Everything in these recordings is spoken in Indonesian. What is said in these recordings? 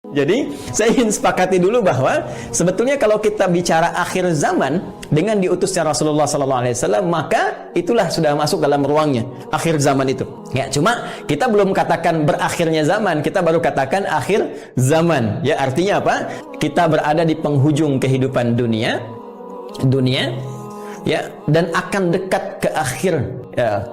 Jadi saya ingin sepakati dulu bahwa sebetulnya kalau kita bicara akhir zaman dengan diutusnya Rasulullah SAW, maka itulah sudah masuk dalam ruangnya akhir zaman itu. Ya, cuma kita belum katakan berakhirnya zaman, kita baru katakan akhir zaman. Ya, artinya apa? Kita berada di penghujung kehidupan dunia, ya, dan akan dekat ke akhir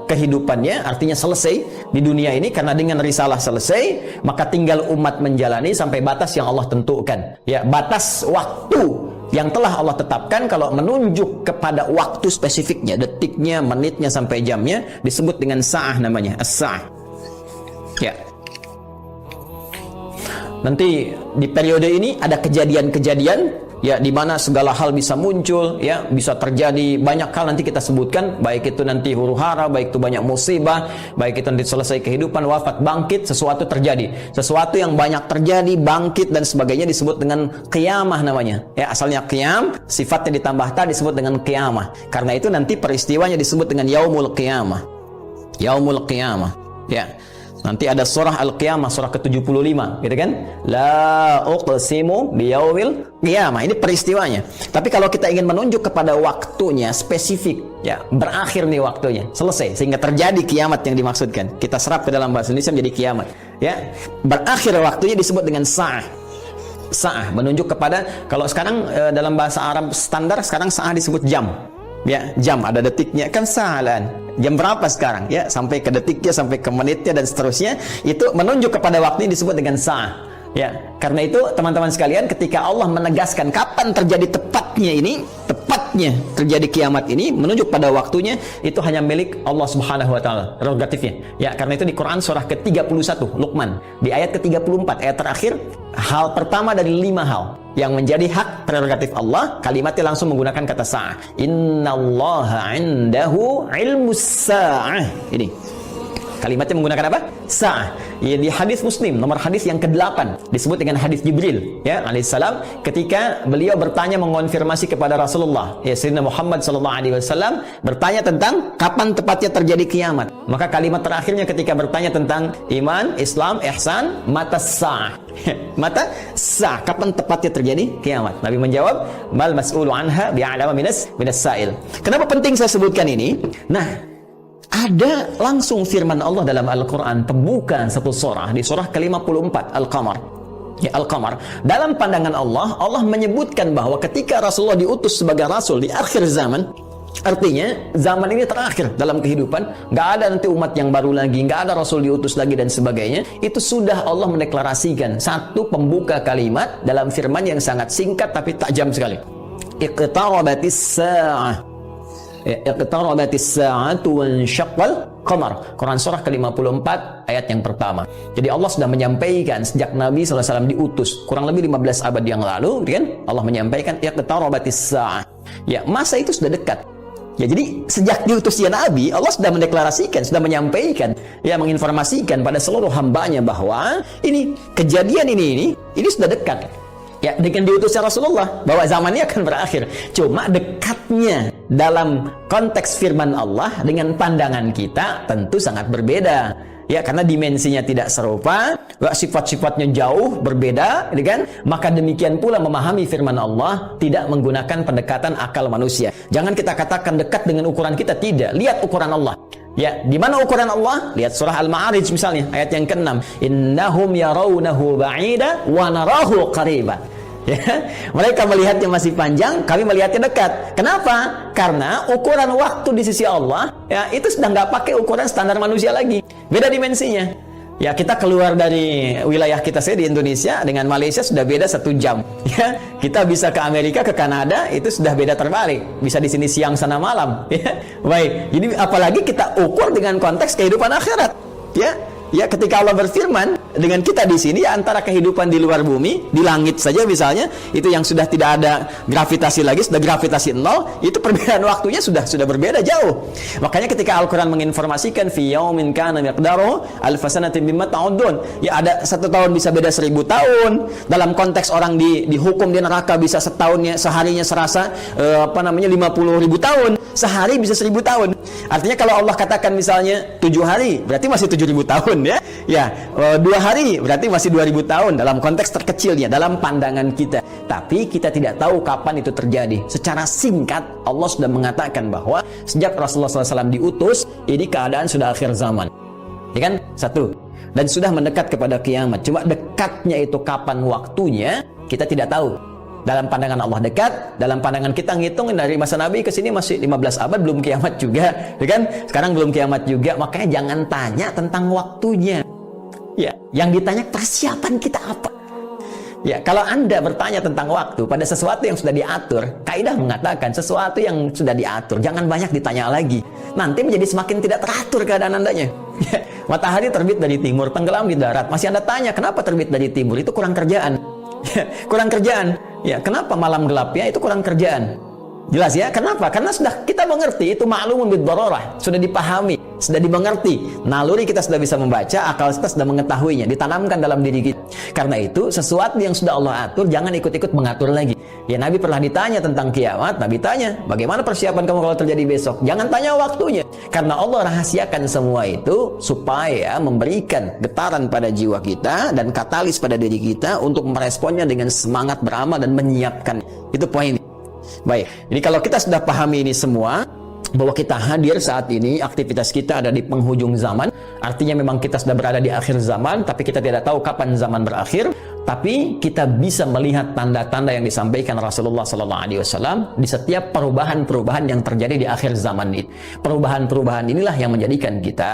kehidupannya, artinya selesai di dunia ini, karena dengan risalah selesai maka tinggal umat menjalani sampai batas yang Allah tentukan, ya, batas waktu yang telah Allah tetapkan. Kalau menunjuk kepada waktu spesifiknya, detiknya, menitnya sampai jamnya, disebut dengan sa'ah, namanya as-sa'ah. Ya, nanti di periode ini ada kejadian-kejadian, ya, di mana segala hal bisa muncul, ya, bisa terjadi banyak hal nanti kita sebutkan, baik itu nanti huru-hara, baik itu banyak musibah, baik itu nanti selesai kehidupan, wafat, bangkit, sesuatu terjadi, sesuatu yang banyak terjadi, bangkit dan sebagainya, disebut dengan qiyamah namanya. Ya, asalnya qiyam, sifatnya ditambah ta, disebut dengan qiyamah. Karena itu nanti peristiwanya disebut dengan yaumul qiyamah. Yaumul qiyamah. Ya. Nanti ada surah Al-Qiyamah, surah ke-75, gitu kan? La uqsimu biyaumil qiyamah. Ini peristiwanya. Tapi kalau kita ingin menunjuk kepada waktunya spesifik, ya, berakhir nih waktunya, selesai, sehingga terjadi kiamat yang dimaksudkan. Kita serap ke dalam bahasa Indonesia menjadi kiamat. Ya, berakhir waktunya disebut dengan sa'ah. Sa'ah menunjuk kepada, kalau sekarang dalam bahasa Arab standar sekarang sa'ah disebut jam. Ya, jam ada detiknya, kan sa'alan. Jam berapa sekarang? Ya, sampai ke detiknya, sampai ke menitnya dan seterusnya, itu menunjuk kepada waktu ini disebut dengan sa'ah. Ya, karena itu teman-teman sekalian, ketika Allah menegaskan kapan terjadi tepatnya terjadi kiamat ini, menunjuk pada waktunya, itu hanya milik Allah Subhanahu wa taala, prerogatifnya. Ya, karena itu di Quran surah ke-31 Luqman, di ayat ke-34, ayat terakhir, hal pertama dari 5 hal yang menjadi hak prerogatif Allah, kalimatnya langsung menggunakan kata sa'ah. Innallaha 'indahu 'ilmus sa'ah. Ini kalimatnya menggunakan apa? Sa'ah. Ya, di hadis Muslim nomor hadis yang ke-8 disebut dengan hadis Jibril, ya, alaihissalam, ketika beliau bertanya, mengonfirmasi kepada Rasulullah, ya, Sayyidina Muhammad sallallahu alaihi wasallam, bertanya tentang kapan tepatnya terjadi kiamat. Maka kalimat terakhirnya ketika bertanya tentang iman, Islam, ihsan, mata sa'ah. Mata sa'ah, kapan tepatnya terjadi kiamat? Nabi menjawab, mal mas'ulu anha bi'alama minas sa'il. Kenapa penting saya sebutkan ini? Nah, ada langsung firman Allah dalam Al-Quran, pembukaan satu surah, di surah ke-54 Al-Qamar. Ya, Al-Qamar. Dalam pandangan Allah, Allah menyebutkan bahwa ketika Rasulullah diutus sebagai Rasul di akhir zaman, artinya zaman ini terakhir dalam kehidupan, nggak ada nanti umat yang baru lagi, nggak ada Rasul diutus lagi dan sebagainya. Itu sudah Allah mendeklarasikan satu pembuka kalimat dalam firman yang sangat singkat tapi tajam sekali. Iqtarabatis sa'ah. Iqtarabatis sa'atu wansyaqqal qamar. Quran surah ke-54 ayat yang pertama. Jadi Allah sudah menyampaikan sejak Nabi SAW diutus kurang lebih 15 abad yang lalu, kan? Allah menyampaikan iqtarabatis sa'ah. Ya, masa itu sudah dekat. Ya, jadi sejak diutusnya Nabi, Allah sudah mendeklarasikan, sudah menyampaikan, ya, menginformasikan pada seluruh hambanya bahwa ini kejadian ini sudah dekat. Ya, dengan diutusnya Rasulullah, bahwa zamannya akan berakhir. Cuma dekatnya dalam konteks firman Allah dengan pandangan kita tentu sangat berbeda. Ya, karena dimensinya tidak serupa, sifat-sifatnya jauh berbeda, kan? Maka demikian pula memahami firman Allah tidak menggunakan pendekatan akal manusia. Jangan kita katakan dekat dengan ukuran kita, tidak. Lihat ukuran Allah. Ya, di mana ukuran Allah? Lihat surah Al-Ma'arij misalnya, ayat yang ke-6. Innahum yarawnahu ba'ida wa narahu qariba. Ya, mereka melihatnya masih panjang, kami melihatnya dekat. Kenapa? Karena ukuran waktu di sisi Allah, ya, itu sudah nggak pakai ukuran standar manusia lagi. Beda dimensinya. Ya, kita keluar dari wilayah kita di Indonesia dengan Malaysia sudah beda 1 jam. Ya, kita bisa ke Amerika, ke Kanada, itu sudah beda terbalik. Bisa di sini siang sana malam. Ya, baik. Jadi apalagi kita ukur dengan konteks kehidupan akhirat. Ya. Ya, ketika Allah berfirman dengan kita di sini, ya, antara kehidupan di luar bumi, di langit saja misalnya, itu yang sudah tidak ada gravitasi lagi, sudah gravitasi 0, itu perbedaan waktunya sudah berbeda jauh. Makanya ketika Al-Quran menginformasikan fi yaumin kana miqdaruhu alf sanatin mimma ta'udun, ya, ada 1 tahun bisa beda 1000 tahun. Dalam konteks orang dihukum di neraka bisa seharinya serasa 50.000 tahun, sehari bisa 1000 tahun. Artinya kalau Allah katakan misalnya 7 hari, berarti masih 7.000 tahun ya. Ya, 2 hari berarti masih 2.000 tahun dalam konteks terkecilnya, dalam pandangan kita. Tapi kita tidak tahu kapan itu terjadi. Secara singkat, Allah sudah mengatakan bahwa sejak Rasulullah SAW diutus, ini keadaan sudah akhir zaman. Ya kan? Satu. Dan sudah mendekat kepada kiamat. Cuma dekatnya itu kapan waktunya, kita tidak tahu. Dalam pandangan Allah dekat, dalam pandangan kita ngitung dari masa Nabi ke sini masih 15 abad, belum kiamat juga, ya kan? Sekarang belum kiamat juga, makanya jangan tanya tentang waktunya. Ya, yang ditanya persiapan kita apa? Ya, kalau Anda bertanya tentang waktu pada sesuatu yang sudah diatur, kaidah mengatakan sesuatu yang sudah diatur, jangan banyak ditanya lagi. Nanti menjadi semakin tidak teratur keadaan Andanya. Ya, matahari terbit dari timur, tenggelam di darat. Masih Anda tanya, kenapa terbit dari timur? Itu kurang kerjaan. Kurang kerjaan. Ya, kenapa malam gelapnya? Itu kurang kerjaan. Jelas ya? Kenapa? Karena sudah kita mengerti, itu ma'lumun bid-darurah, sudah dipahami, sudah dimengerti. Naluri kita sudah bisa membaca, akal kita sudah mengetahuinya, ditanamkan dalam diri kita. Karena itu, sesuatu yang sudah Allah atur, jangan ikut-ikut mengatur lagi. Ya, Nabi pernah ditanya tentang kiamat, Nabi tanya, bagaimana persiapan kamu kalau terjadi besok? Jangan tanya waktunya. Karena Allah rahasiakan semua itu supaya memberikan getaran pada jiwa kita dan katalis pada diri kita untuk meresponnya dengan semangat beramal dan menyiapkan. Itu poin. Baik, jadi kalau kita sudah pahami ini semua, bahwa kita hadir saat ini, aktivitas kita ada di penghujung zaman, artinya memang kita sudah berada di akhir zaman, tapi kita tidak tahu kapan zaman berakhir, tapi kita bisa melihat tanda-tanda yang disampaikan Rasulullah SAW di setiap perubahan-perubahan yang terjadi di akhir zaman ini. Perubahan-perubahan inilah yang menjadikan kita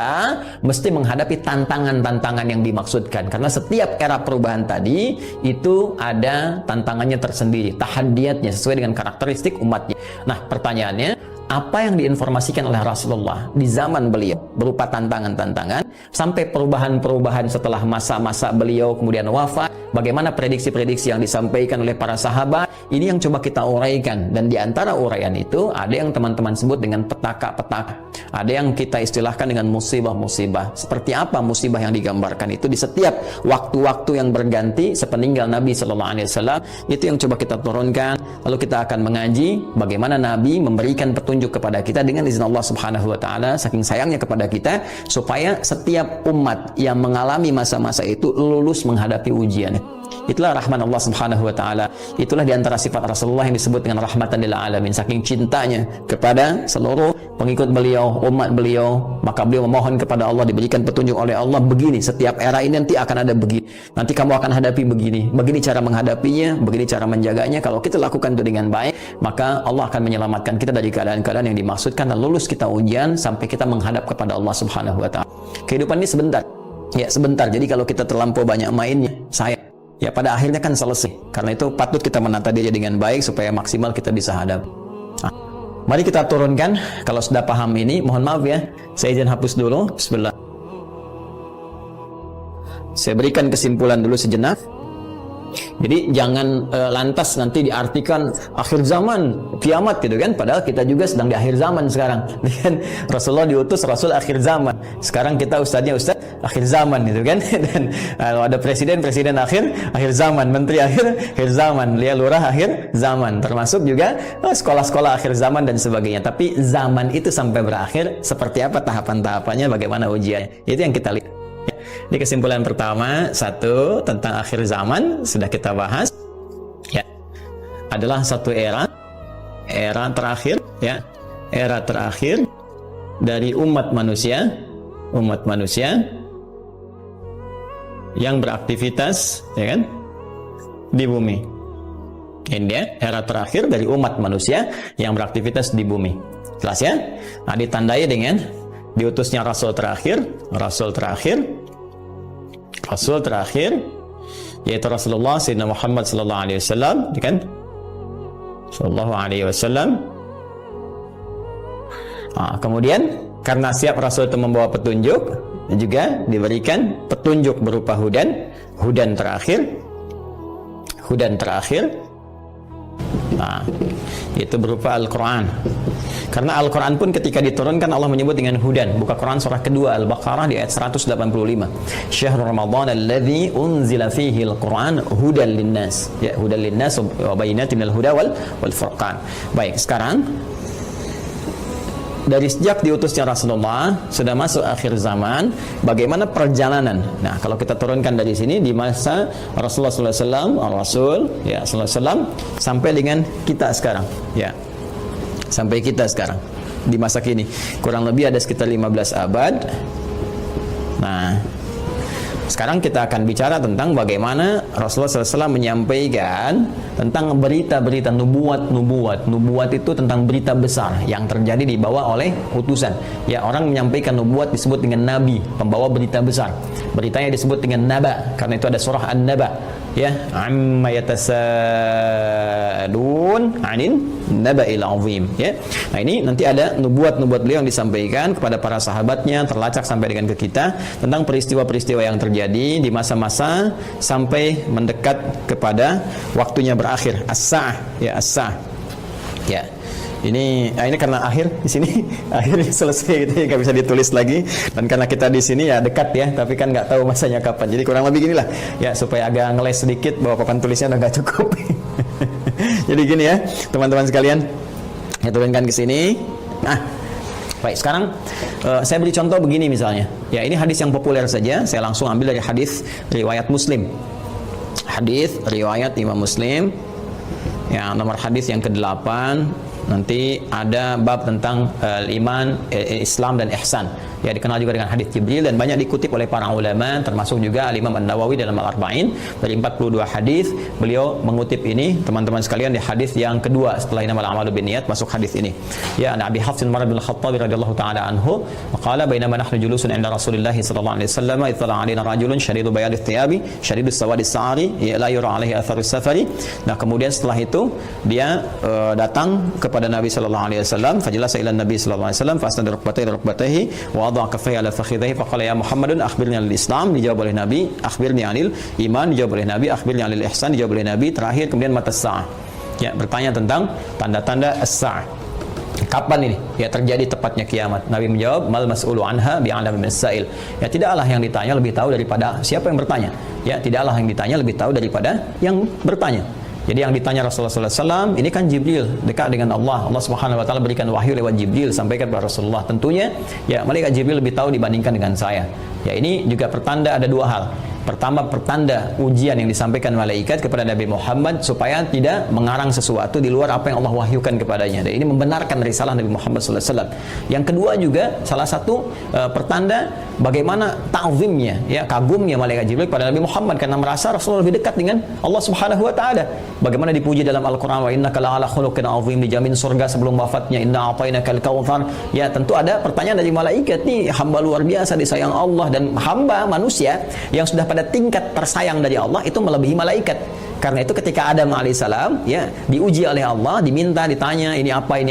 mesti menghadapi tantangan-tantangan yang dimaksudkan, karena setiap era perubahan tadi itu ada tantangannya tersendiri, tahadiyatnya sesuai dengan karakteristik umatnya. Nah, pertanyaannya, apa yang diinformasikan oleh Rasulullah di zaman beliau berupa tantangan-tantangan sampai perubahan-perubahan setelah masa-masa beliau kemudian wafat, bagaimana prediksi-prediksi yang disampaikan oleh para sahabat, ini yang coba kita uraikan. Dan di antara uraian itu ada yang teman-teman sebut dengan petaka-petaka, ada yang kita istilahkan dengan musibah-musibah. Seperti apa musibah yang digambarkan itu di setiap waktu-waktu yang berganti sepeninggal Nabi SAW, itu yang coba kita turunkan. Lalu kita akan mengaji bagaimana Nabi memberikan petunjuk kepada kita dengan izin Allah Subhanahu wa taala, saking sayangnya kepada kita, supaya setiap umat yang mengalami masa-masa itu lulus menghadapi ujian. Itulah rahman Allah Subhanahu wa taala. Itulah diantara sifat Rasulullah yang disebut dengan rahmatan lil alamin. Saking cintanya kepada seluruh pengikut beliau, umat beliau, maka beliau memohon kepada Allah diberikan petunjuk oleh Allah, begini, setiap era ini nanti akan ada begini. Nanti kamu akan hadapi begini. Begini cara menghadapinya, begini cara menjaganya. Kalau kita lakukan itu dengan baik, maka Allah akan menyelamatkan kita dari keadaan-keadaan yang dimaksudkan dan lulus kita ujian sampai kita menghadap kepada Allah Subhanahu wa taala. Kehidupan ini sebentar. Ya, sebentar. Jadi kalau kita terlampau banyak mainnya, ya pada akhirnya kan selesai. Karena itu patut kita menata diri dengan baik supaya maksimal kita bisa hadap. Nah, mari kita turunkan. Kalau sudah paham ini, mohon maaf ya, saya izin hapus dulu. Bismillah. Saya berikan kesimpulan dulu sejenak. Jadi jangan lantas nanti diartikan akhir zaman, kiamat gitu kan, padahal kita juga sedang di akhir zaman sekarang. Dan Rasulullah diutus Rasul akhir zaman. Sekarang kita ustadznya ustadz akhir zaman gitu kan. Dan kalau ada presiden akhir zaman, menteri akhir zaman, lihat lurah akhir zaman, termasuk juga sekolah-sekolah akhir zaman dan sebagainya. Tapi zaman itu sampai berakhir seperti apa tahapan-tahapannya, bagaimana ujiannya, itu yang kita lihat. Ini kesimpulan pertama, satu, tentang akhir zaman sudah kita bahas. Ya, adalah satu era terakhir, ya, era terakhir dari umat manusia yang beraktivitas, ya kan, di bumi. Ini dia, era terakhir dari umat manusia yang beraktivitas di bumi. Jelas ya? Nah, ditandai dengan diutusnya Rasul terakhir, yaitu Rasulullah Sayyidina Muhammad sallallahu alaihi wasallam, kan? Sallallahu alaihi wasallam. Kemudian karena siap Rasul itu membawa petunjuk, juga diberikan petunjuk berupa hudan terakhir. Itu berupa Al-Quran. Karena Al-Quran pun ketika diturunkan Allah menyebut dengan hudan. Buka Quran surah kedua Al-Baqarah di ayat 185. Syahrul Ramadan alladzi unzila fihi Al-Quran hudan linnas. Ya, hudan linnas wa bayyinatin minal huda wal furqan. Baik, sekarang dari sejak diutusnya Rasulullah sudah masuk akhir zaman, bagaimana perjalanan. Nah, kalau kita turunkan dari sini di masa Rasulullah SAW, Rasul ya SAW sampai dengan kita sekarang, ya. Sampai kita sekarang di masa kini kurang lebih ada sekitar 15 abad. Nah, sekarang kita akan bicara tentang bagaimana Rasulullah SAW menyampaikan tentang berita-berita nubuat itu tentang berita besar yang terjadi dibawa oleh utusan. Ya, orang menyampaikan nubuat disebut dengan nabi, pembawa berita besar. Beritanya disebut dengan naba, karena itu ada surah An-Naba. Ya, amma yatasadun 'anil naba'il 'azim, ya. Nah, ini nanti ada nubuat-nubuat beliau yang disampaikan kepada para sahabatnya, terlacak sampai dengan ke kita tentang peristiwa-peristiwa yang terjadi di masa-masa sampai mendekat kepada waktunya berakhir, as-sa'ah, ya, as-sa'ah. Ya. Ini karena akhir di sini akhirnya selesai gitu, nggak bisa ditulis lagi, dan karena kita di sini ya dekat ya, tapi kan nggak tahu masanya kapan. Jadi kurang lebih ginilah ya, supaya agak ngeles sedikit bahwa papan tulisnya udah nggak cukup. Jadi gini ya teman-teman sekalian, saya turunkan ke sini. Nah, baik, sekarang saya beri contoh begini misalnya. Ya, ini hadis yang populer saja, saya langsung ambil dari hadis riwayat Muslim. Hadis riwayat Imam Muslim. Ya, nomor hadis yang ke-8. Nanti ada bab tentang iman, Islam dan ihsan. Ya, dikenal juga dengan hadis Jibril dan banyak dikutip oleh para ulama, termasuk juga Al-Imam An-Nawawi dalam Al-Arba'in. Dari 42 hadis beliau mengutip ini, teman-teman sekalian, di hadis yang kedua setelah innamal a'malu binniyat masuk hadis ini. Ya, Nabi Hafsin Umar bin Khattab radhiyallahu taala anhu qala bainama nahnu julusun 'inda Rasulillah sallallahu alaihi wasallam ittala 'alaina rajulun shadidu bayadis thiyabi shadidus sawadis sa'ri la yura 'alaihi atharus safari. Nah, kemudian setelah itu dia datang kepada Nabi sallallahu alaihi wasallam, fajalasa ila Nabi sallallahu alaihi wasallam fasnada rukbatayhi wa wada'a kaffayhi ala fakhidhihi faqala ya Muhammadun akhbirni 'anil Islam, dijawab oleh Nabi akhbirni 'anil iman, dijawab oleh Nabi akhbirni 'anil ihsan, dijawab oleh Nabi, terakhir kemudian mata sa'ah. Ya, bertanya tentang tanda-tanda as-sa'ah. Kapan ini ya terjadi tepatnya kiamat? Nabi menjawab, mal mas'ulu anha bi'alam min as-sa'il. Ya, tidaklah yang ditanya lebih tahu daripada siapa yang bertanya. Ya, tidaklah yang ditanya lebih tahu daripada yang bertanya. Jadi yang ditanya Rasulullah SAW ini kan Jibril, dekat dengan Allah. Allah Subhanahu Wa Taala berikan wahyu lewat Jibril sampaikan kepada Rasulullah. Tentunya ya malaikat Jibril lebih tahu dibandingkan dengan saya. Ya, ini juga pertanda ada dua hal. Pertama, pertanda ujian yang disampaikan malaikat kepada Nabi Muhammad supaya tidak mengarang sesuatu di luar apa yang Allah wahyukan kepadanya. Dan ini membenarkan risalah Nabi Muhammad SAW. Yang kedua juga salah satu pertanda bagaimana ta'zimnya, ya, kagumnya malaikat Jibril kepada Nabi Muhammad karena merasa Rasulullah lebih dekat dengan Allah Subhanahu Wa Taala. Bagaimana dipuji dalam Al-Quran, wa innaka la'ala khuluqin 'azim, dijamin surga sebelum wafatnya, inna a'tainakal kautsar. Ya, tentu ada pertanyaan dari malaikat, nih hamba luar biasa disayang Allah, dan hamba manusia yang sudah pada tingkat tersayang dari Allah itu melebihi malaikat. Karena itu ketika Adam alaihissalam ya diuji oleh Allah, diminta, ditanya ini apa,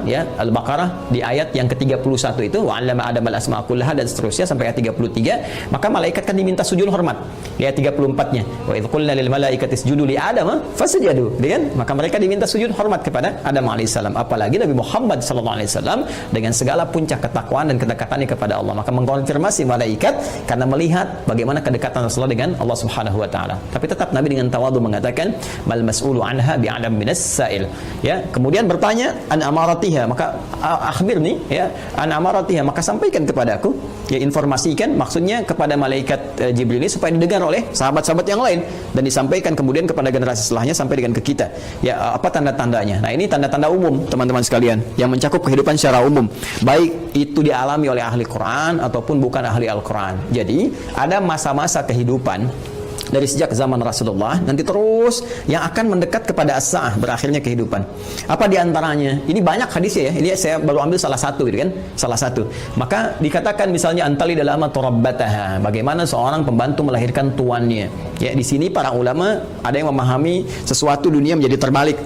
ya, Al-Baqarah di ayat yang ke-31 itu wa 'allama Adam al-asma'a kullaha dan seterusnya sampai ayat 33, maka malaikat kan diminta sujud hormat. Ya, 34-nya. Wa idz qulna lil malaikati isjudu li Adam fasajadu. Kan? Maka mereka diminta sujud hormat kepada Adam alaihissalam. Apalagi Nabi Muhammad sallallahu alaihi wasallam dengan segala puncak ketakwaan dan kedekatannya kepada Allah, maka mengkonfirmasi malaikat karena melihat bagaimana kedekatan Rasulullah dengan Allah Subhanahu Wa Taala. Tapi tetap Nabi dengan tawadhu mengatakan mal mas'ulu anha bi'alam minas sa'il. Ya, kemudian bertanya an amaratiha, maka akhbirni ya an amaratiha, maka sampaikan kepadaku, ya, informasikan, maksudnya kepada malaikat Jibril ini supaya didengar oleh sahabat-sahabat yang lain dan disampaikan kemudian kepada generasi setelahnya sampai dengan ke kita. Ya, apa tanda-tandanya? Nah, ini tanda-tanda umum teman-teman sekalian yang mencakup kehidupan secara umum, baik itu dialami oleh ahli Quran ataupun bukan ahli Al-Quran. Jadi ada masa-masa kehidupan dari sejak zaman Rasulullah nanti terus yang akan mendekat kepada as-sa'ah, berakhirnya kehidupan. Apa diantaranya? Ini banyak hadisnya ya. Ini saya baru ambil salah satu gitu kan. Salah satu. Maka dikatakan misalnya antali dalam turabbataha, bagaimana seorang pembantu melahirkan tuannya. Ya, di sini para ulama ada yang memahami sesuatu dunia menjadi terbalik.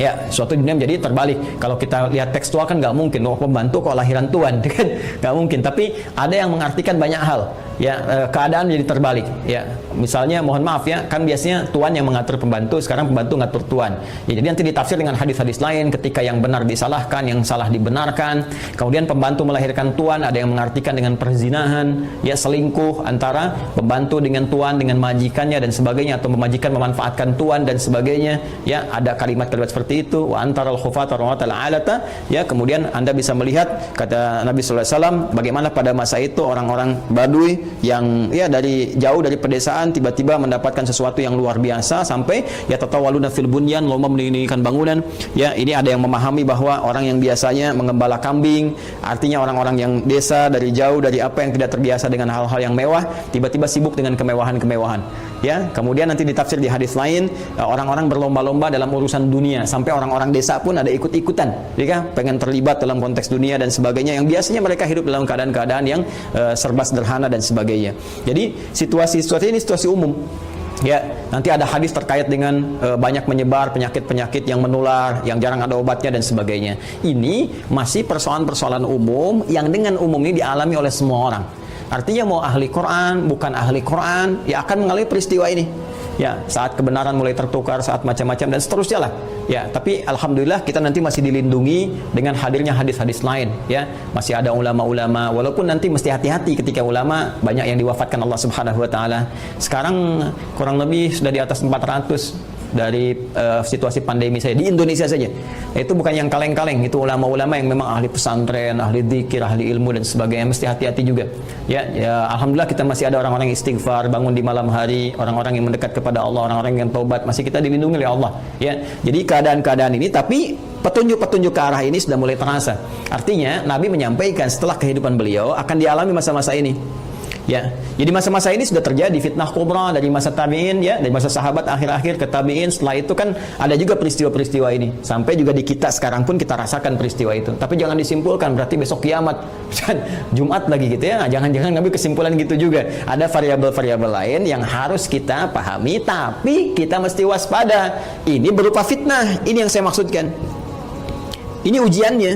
Ya, suatu dunia menjadi terbalik. Kalau kita lihat tekstual kan nggak mungkin, oh, pembantu kok lahiran tuan, kan nggak mungkin. Tapi ada yang mengartikan banyak hal. Ya, keadaan menjadi terbalik. Ya, misalnya mohon maaf ya, kan biasanya tuan yang mengatur pembantu, sekarang pembantu ngatur tuan. Ya, jadi nanti ditafsir dengan hadis-hadis lain, ketika yang benar disalahkan, yang salah dibenarkan. Kemudian pembantu melahirkan tuan, ada yang mengartikan dengan perzinahan, ya, selingkuh antara pembantu dengan tuan, dengan majikannya dan sebagainya, atau majikan memanfaatkan tuan dan sebagainya. Ya, ada kalimat-kalimat seperti seperti itu, wa antaral khufata rawatal alata, ya, kemudian Anda bisa melihat kata Nabi sallallahu alaihi wasallam bagaimana pada masa itu orang-orang Badui yang ya dari jauh dari pedesaan tiba-tiba mendapatkan sesuatu yang luar biasa sampai ya tatawaluna fil bunyan, lomba meninggikan bangunan. Ya, ini ada yang memahami bahwa orang yang biasanya mengembala kambing, artinya orang-orang yang desa dari jauh dari apa yang tidak terbiasa dengan hal-hal yang mewah, tiba-tiba sibuk dengan kemewahan-kemewahan. Ya, kemudian nanti ditafsir di hadis lain, orang-orang berlomba-lomba dalam urusan dunia, sampai orang-orang desa pun ada ikut-ikutan, ya, pengen terlibat dalam konteks dunia dan sebagainya, yang biasanya mereka hidup dalam keadaan-keadaan yang serba sederhana dan sebagainya. Jadi situasi-situasi ini situasi umum. Ya, nanti ada hadis terkait dengan banyak menyebar penyakit-penyakit yang menular, yang jarang ada obatnya dan sebagainya. Ini masih persoalan-persoalan umum yang dengan umum ini dialami oleh semua orang. Artinya mau ahli Quran, bukan ahli Quran, ya akan mengalami peristiwa ini. Ya, saat kebenaran mulai tertukar, saat macam-macam dan seterusnya lah. Ya, tapi alhamdulillah kita nanti masih dilindungi dengan hadirnya hadis-hadis lain. Ya, masih ada ulama-ulama. Walaupun nanti mesti hati-hati ketika ulama banyak yang diwafatkan Allah Subhanahu Wa Taala. Sekarang kurang lebih sudah di atas 400 dari situasi pandemi saya di Indonesia saja. Itu bukan yang kaleng-kaleng, itu ulama-ulama yang memang ahli pesantren, ahli dzikir, ahli ilmu dan sebagainya. Mesti hati-hati juga. Ya, alhamdulillah kita masih ada orang-orang yang istighfar, bangun di malam hari, orang-orang yang mendekat kepada Allah, orang-orang yang taubat, masih kita dilindungi oleh Allah. Ya, jadi keadaan-keadaan ini, tapi petunjuk-petunjuk ke arah ini sudah mulai terasa. Artinya Nabi menyampaikan setelah kehidupan beliau akan dialami masa-masa ini. Ya, jadi masa-masa ini sudah terjadi fitnah kubra dari masa tabi'in, ya, dari masa sahabat akhir-akhir ke tabi'in. Setelah itu kan ada juga peristiwa-peristiwa ini. Sampai juga di kita sekarang pun kita rasakan peristiwa itu. Tapi jangan disimpulkan berarti besok kiamat, Jumat lagi gitu ya. Jangan-jangan ngambil kesimpulan gitu juga. Ada variabel-variabel lain yang harus kita pahami, tapi kita mesti waspada. Ini berupa fitnah. Ini yang saya maksudkan. Ini ujiannya.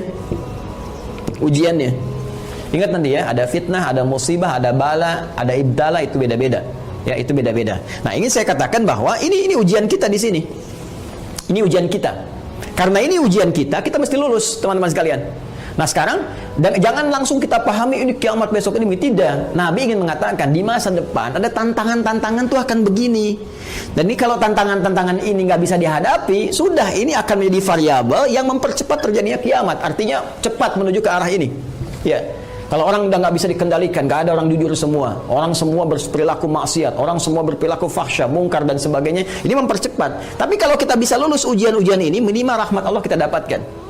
Ujiannya. Ingat nanti ya, ada fitnah, ada musibah, ada bala, ada ibtala, itu beda-beda. Ya, itu beda-beda. Nah, ingin saya katakan bahwa ini ujian kita di sini. Ini ujian kita. Karena ini ujian kita mesti lulus, teman-teman sekalian. Nah, sekarang jangan langsung kita pahami ini kiamat besok ini. Tidak. Nabi ingin mengatakan di masa depan ada tantangan-tantangan tuh akan begini. Dan ini kalau tantangan-tantangan ini nggak bisa dihadapi, sudah ini akan menjadi variabel yang mempercepat terjadinya kiamat. Artinya cepat menuju ke arah ini. Ya. Kalau orang udah nggak bisa dikendalikan, nggak ada orang jujur semua, orang semua berperilaku maksiat, orang semua berperilaku fahsya, mungkar dan sebagainya, ini mempercepat. Tapi kalau kita bisa lulus ujian-ujian ini, minimal rahmat Allah kita dapatkan.